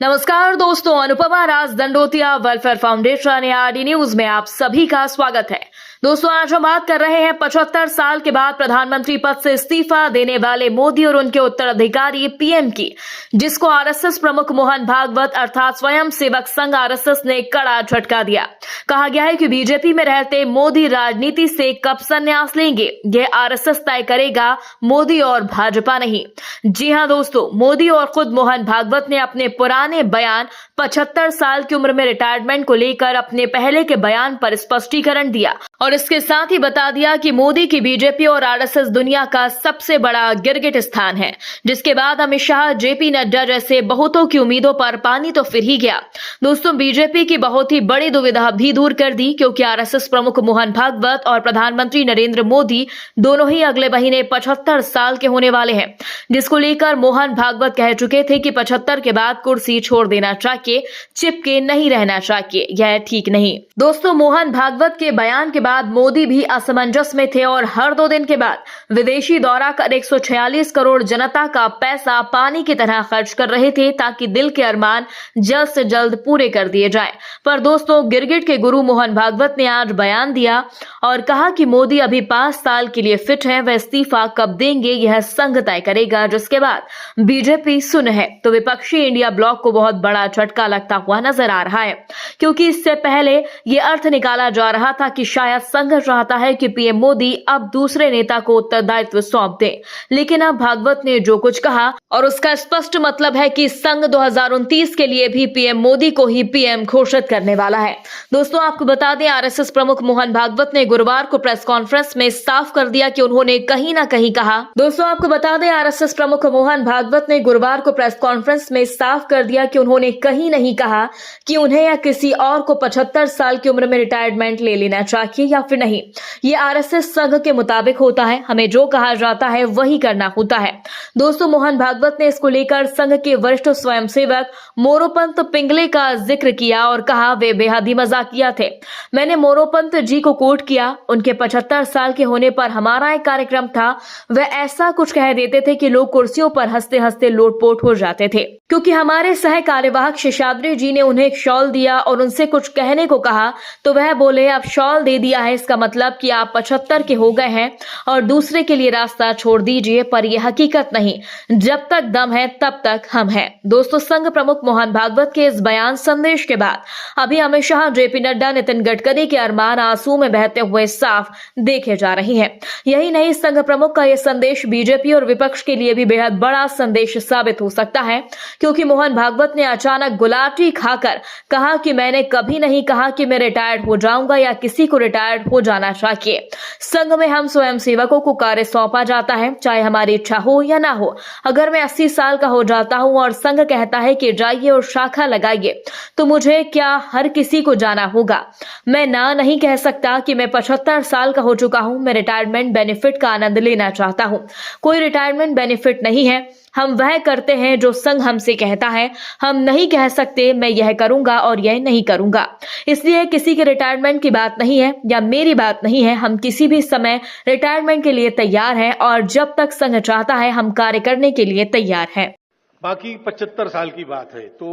नमस्कार दोस्तों, अनुपमा राज Dandotiya welfare foundation या आरडी न्यूज में आप सभी का स्वागत है। दोस्तों, आज हम बात कर रहे हैं 75 साल के बाद प्रधानमंत्री पद से इस्तीफा देने वाले मोदी और उनके उत्तराधिकारी पीएम की, जिसको आरएसएस प्रमुख मोहन भागवत अर्थात स्वयं सेवक संघ आरएसएस ने कड़ा झटका दिया। कहा गया है कि बीजेपी में रहते मोदी राजनीति से कब संन्यास लेंगे, यह आरएसएस तय करेगा, मोदी और भाजपा नहीं। जी हां दोस्तों, मोदी और खुद मोहन भागवत ने अपने पुराने बयान 75 साल की उम्र में रिटायरमेंट को लेकर अपने पहले के बयान पर स्पष्टीकरण दिया और इसके साथ ही बता दिया कि मोदी की बीजेपी और आरएसएस दुनिया का सबसे बड़ा गिरगिट स्थान है, जिसके बाद अमित शाह, जेपी नड्डा जैसे बहुतों की उम्मीदों पर पानी तो फिर ही गया। दोस्तों, बीजेपी की बहुत ही बड़ी दुविधा भी दूर कर दी, क्योंकि आरएसएस प्रमुख मोहन भागवत और प्रधानमंत्री नरेंद्र मोदी दोनों ही अगले महीने 75 साल के होने वाले हैं, जिसको लेकर मोहन भागवत कह चुके थे कि 75 के बाद कुर्सी छोड़ देना चाहिए, चिपके नहीं रहना चाहिए, यह ठीक नहीं। दोस्तों, मोहन भागवत के बयान के बाद मोदी भी असमंजस में थे और हर 2 दिन के बाद विदेशी दौरा कर 146 करोड़ जनता का पैसा पानी की तरह खर्च कर रहे थे, ताकि दिल के अरमान जल्द से जल्द पूरे कर दिए जाएं। पर दोस्तों, गिरगिट के गुरु मोहन भागवत ने आज बयान दिया और कहा कि मोदी अभी 5 साल के लिए फिट है, वह इस्तीफा कब देंगे यह संघ तय करेगा, जिसके बाद बीजेपी सुन है तो विपक्षी इंडिया ब्लॉक को बहुत बड़ा झटका लगता हुआ नजर आ रहा है, क्योंकि इससे पहले यह अर्थ निकाला जा रहा था कि शायद संघ चाहता है कि पीएम मोदी अब दूसरे नेता को उत्तरदायित्व सौंप दे। लेकिन अब भागवत ने जो कुछ कहा और उसका स्पष्ट मतलब है कि संघ 2029 के लिए भी पीएम मोदी को ही पीएम घोषित करने वाला है। दोस्तों, आपको बता दें, आरएसएस प्रमुख मोहन भागवत ने गुरुवार को प्रेस कॉन्फ्रेंस में साफ कर दिया कि उन्होंने कहीं ना कहीं कहा। दोस्तों, आपको बता दें, आरएसएस प्रमुख मोहन भागवत ने गुरुवार को प्रेस कॉन्फ्रेंस में साफ कर दिया कि उन्होंने कहीं नहीं कहा कि उन्हें या किसी और को 75 साल की उम्र में रिटायरमेंट ले लेना चाहिए या फिर नहीं। ये आरएसएस संघ के मुताबिक होता है, हमें जो कहा जाता है वही करना होता है। दोस्तों, मोहन भागवत ने इसको लेकर संघ के वरिष्ठ स्वयंसेवक मोरोपंत पिंगले का जिक्र किया और कहा वे बेहद ही मजाकिया थे। मैंने मोरोपंत जी को कोट किया, उनके 75 साल के होने पर हमारा एक कार्यक्रम था, वह ऐसा कुछ कह देते थे कि लोग कुर्सियों पर हंसते हंसते लोटपोट हो जाते थे, क्योंकि हमारे सह कार्यवाहक शेषाद्री जी ने उन्हें एक शॉल दिया और उनसे कुछ कहने को कहा, तो वह बोले अब शॉल दे दिया है, इसका मतलब कि आप 75 के हो गए हैं और दूसरे के लिए रास्ता छोड़ दीजिए। पर यह हकीकत नहीं, जब तक दम है तब तक हम हैं। दोस्तों, संघ प्रमुख मोहन भागवत के इस बयान संदेश के बाद अभी अमित शाह, जेपी नड्डा, नितिन गडकरी के अरमान आंसू में बहते हुए साफ देखे जा रहे हैं। यही नहीं, संघ प्रमुख का यह संदेश बीजेपी और विपक्ष के लिए भी बेहद बड़ा संदेश साबित हो सकता है, क्योंकि मोहन भागवत ने अचानक गुलाटी खाकर कहा कि मैंने कभी नहीं कहा कि मैं रिटायर्ड हो जाऊंगा या किसी को रिटायर्ड हो जाना चाहिए। संघ में हम स्वयं सेवकों को कार्य सौंपा जाता है, चाहे हमारी इच्छा हो या ना हो। अगर मैं 80 साल का हो जाता हूं और संघ कहता है कि जाइए और शाखा लगाइए, तो मुझे क्या हर किसी को जाना होगा? मैं ना नहीं कह सकता कि मैं 75 साल का हो चुका हूं, मैं रिटायरमेंट बेनिफिट का आनंद लेना चाहता हूं। कोई रिटायरमेंट बेनिफिट नहीं है, हम वह करते हैं जो संघ हमसे कहता है। हम नहीं कह सकते मैं यह करूंगा और यह नहीं करूंगा। इसलिए किसी के रिटायरमेंट की बात नहीं है या मेरी बात नहीं है, हम किसी भी समय रिटायरमेंट के लिए तैयार हैं और जब तक संघ चाहता है हम कार्य करने के लिए तैयार हैं। बाकी 75 साल की बात है तो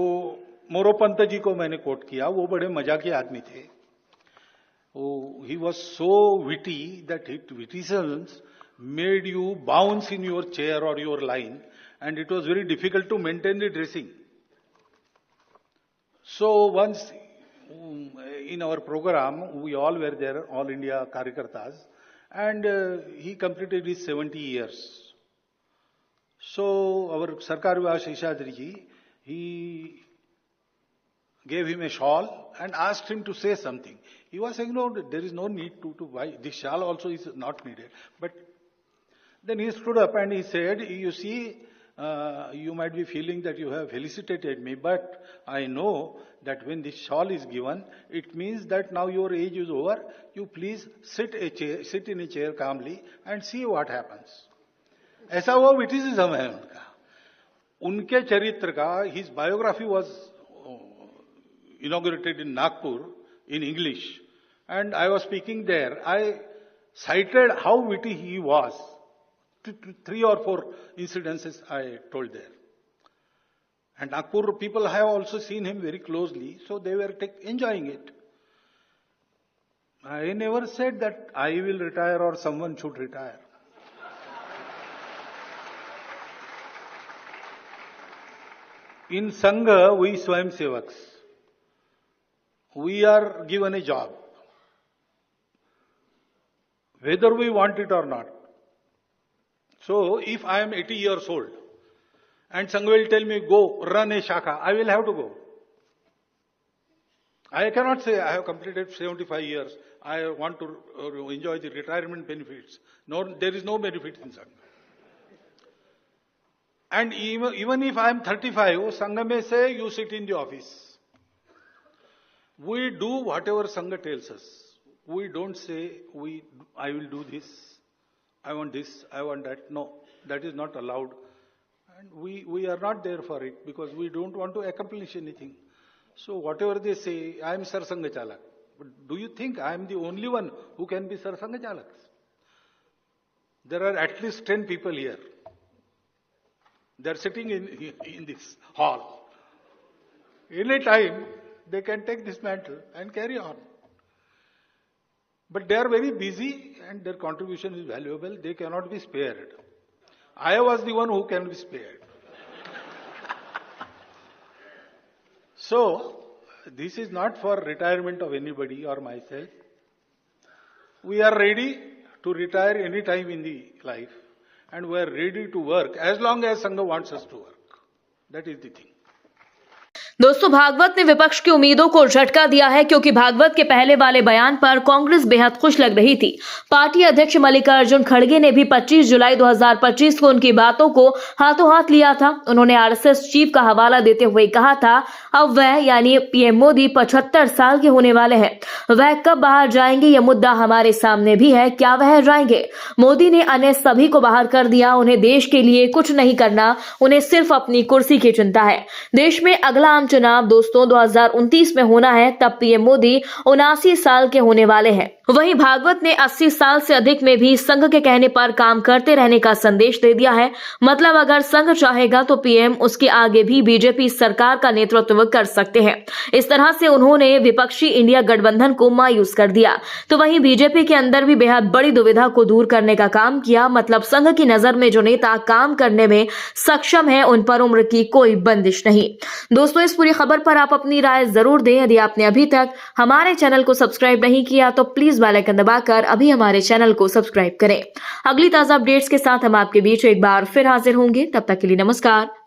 मोरोपंत जी को मैंने कोट किया, वो बड़े मजाकी आदमी थे। He was so witty that his witticisms made you bounce in your chair or your line, and it was very difficult to maintain the dressing. So once in our program, we all were there, all India Karyakartas, and he completed his 70 years. So our Sarkar Vivash Sheshadri ji, he gave him a shawl and asked him to say something. He was saying, no, there is no need to buy. This shawl also is not needed. But then he stood up and he said, you see, you might be feeling that you have felicitated me, but I know that when this shawl is given, it means that now your age is over. You please sit in a chair calmly and see what happens. ऐसा वो विटिसिज्म है उनका। उनके चरित्र का, his biography was inaugurated in Nagpur in English, and I was speaking there. I cited how witty he was. 3 or 4 incidences I told there. And Nagpur people have also seen him very closely, so they were enjoying it. I never said that I will retire or someone should retire. In Sangha, we Swayam Sevaks, we are given a job, whether we want it or not. So, if I am 80 years old and Sangha will tell me, go, run a Shaka, I will have to go. I cannot say I have completed 75 years, I want to enjoy the retirement benefits. No, there is no benefit in Sangha. And even if I am 35, Sangha may say, you sit in the office. We do whatever Sangha tells us. We don't say, I will do this, I want this, I want that. No, that is not allowed. And we are not there for it because we don't want to accomplish anything. So whatever they say, I am Sar Sangha Chalak. But do you think I am the only one who can be Sar Sangha Chalaks? There are at least 10 people here. They are sitting in this hall. Any time, they can take this mantle and carry on. But they are very busy and their contribution is valuable. They cannot be spared. I was the one who can be spared. So, this is not for retirement of anybody or myself. We are ready to retire any time in the life. And we are ready to work as long as Sangha wants us to work. That is the thing. दोस्तों, भागवत ने विपक्ष की उम्मीदों को झटका दिया है क्योंकि भागवत के पहले वाले बयान पर कांग्रेस बेहद खुश लग रही थी। पार्टी अध्यक्ष मल्लिकार्जुन खड़गे ने भी 25 जुलाई 2025 को उनकी बातों को हाथों हाथ लिया था। उन्होंने आरएसएस चीफ का हवाला देते हुए कहा था, अब वह यानी पीएम मोदी 75 साल के होने वाले हैं। वह कब बाहर जाएंगे यह मुद्दा हमारे सामने भी है। क्या वह जाएंगे? मोदी ने अन्य सभी को बाहर कर दिया। उन्हें देश के लिए कुछ नहीं करना, उन्हें सिर्फ अपनी कुर्सी की चिंता है। देश में अगला आम चुनाव दोस्तों 2029 में होना है, तब पीएम मोदी 79 साल के होने वाले हैं। वहीं भागवत ने 80 साल से अधिक में भी संघ के कहने पर काम करते रहने का संदेश दे दिया है। मतलब अगर संघ चाहेगा तो पीएम उसके आगे भी बीजेपी सरकार का नेतृत्व कर सकते हैं। इस तरह से उन्होंने विपक्षी इंडिया गठबंधन को मायूस कर दिया। तो वहीं बीजेपी के अंदर भी बेहद बड़ी दुविधा को दूर करने का काम किया। मतलब संघ की नजर में जो नेता काम करने में सक्षम है, उन पर उम्र की कोई बंदिश नहीं। दोस्तों, इस पूरी खबर पर आप अपनी राय जरूर दें। यदि आपने अभी तक हमारे चैनल को सब्सक्राइब नहीं किया तो प्लीज बेल आइकन दबाकर अभी हमारे चैनल को सब्सक्राइब करें। अगली ताजा अपडेट्स के साथ हम आपके बीच एक बार फिर हाजिर होंगे। तब तक के लिए नमस्कार।